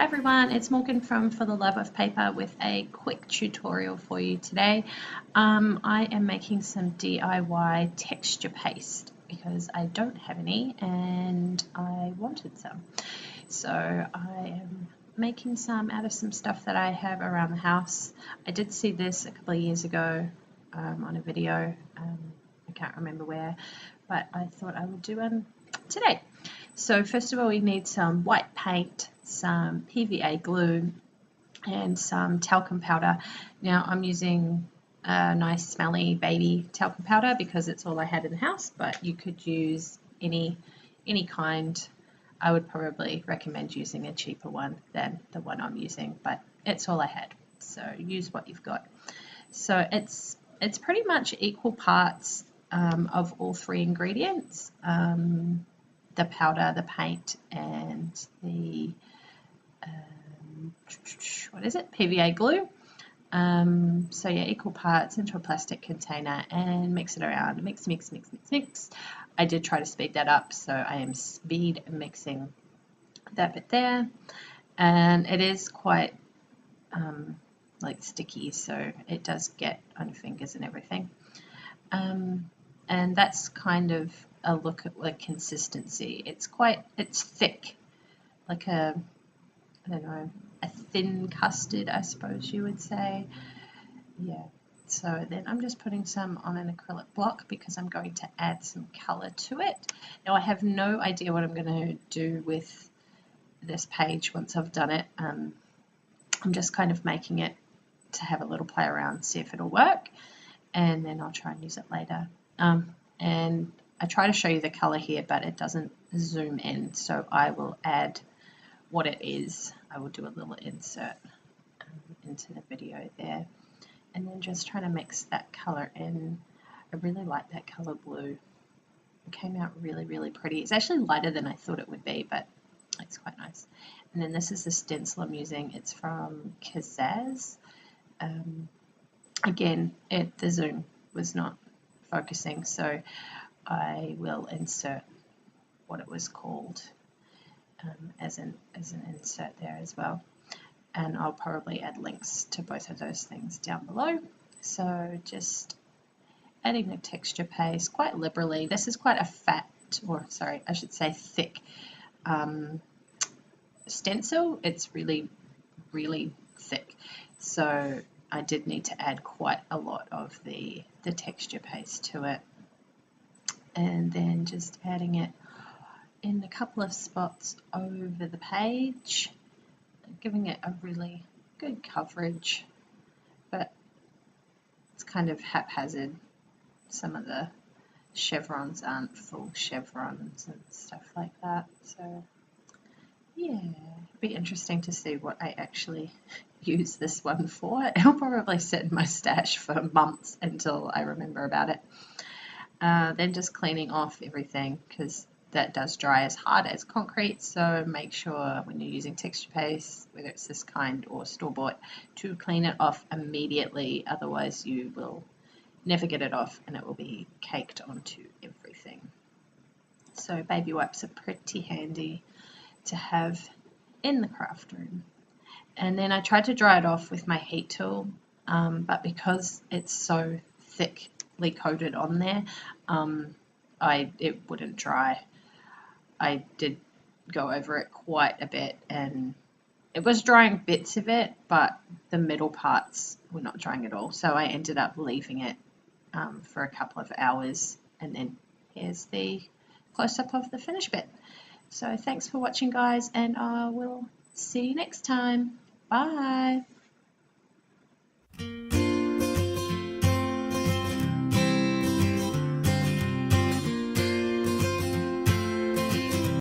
Hi everyone, it's Morgan from For the Love of Paper with a quick tutorial for you today. I am making some DIY texture paste because I don't have any and I wanted some. So I am making some out of some stuff that I have around the house. I did see this a couple of years ago on a video, I can't remember where, but I thought I would do one today. So first of all, we need some white paint, some PVA glue, and some talcum powder. Now I'm using a nice smelly baby talcum powder because it's all I had in the house, but you could use any kind. I would probably recommend using a cheaper one than the one I'm using, but it's all I had. So use what you've got. So it's pretty much equal parts of all three ingredients. The powder, the paint, and the PVA glue. So yeah, equal parts into a plastic container and mix it around. Mix. I did try to speed that up, so I am speed mixing that bit there, and it is quite like sticky, so it does get on your fingers and everything. And that's kind of a look at the consistency. It's thick, like I don't know, a thin custard, I suppose you would say. Yeah. So then I'm just putting some on an acrylic block because I'm going to add some color to it. Now I have no idea what I'm going to do with this page once I've done it. I'm just kind of making it to have a little play around, see if it'll work, and then I'll try and use it later. And I try to show you the color here, but it doesn't zoom in, so I will add what it is. I will do a little insert into the video there, and then just trying to mix that color in. I really like that color blue. It came out really pretty. It's actually lighter than I thought it would be, but it's quite nice. And then this is the stencil I'm using. It's from Kazaz. Again, the zoom was not focusing, so I will insert what it was called as an insert there as well. And I'll probably add links to both of those things down below. So just adding the texture paste quite liberally. This is quite a thick stencil. It's really thick. So I did need to add quite a lot of the texture paste to it. And then just adding it in a couple of spots over the page, giving it a really good coverage, but it's kind of haphazard. Some of the chevrons aren't full chevrons and stuff like that. So yeah, it'd be interesting to see what I actually use this one for. It'll probably sit in my stash for months until I remember about it. Then just cleaning off everything because that does dry as hard as concrete, so make sure when you're using texture paste, whether it's this kind or store-bought, to clean it off immediately, otherwise you will never get it off and it will be caked onto everything. So baby wipes are pretty handy to have in the craft room. And then I tried to dry it off with my heat tool, but because it's so thickly coated on there, it wouldn't dry. I did go over it quite a bit and it was drying bits of it, but the middle parts were not drying at all. So I ended up leaving it for a couple of hours, and then here's the close-up of the finished bit. So thanks for watching, guys, and I will see you next time. Bye.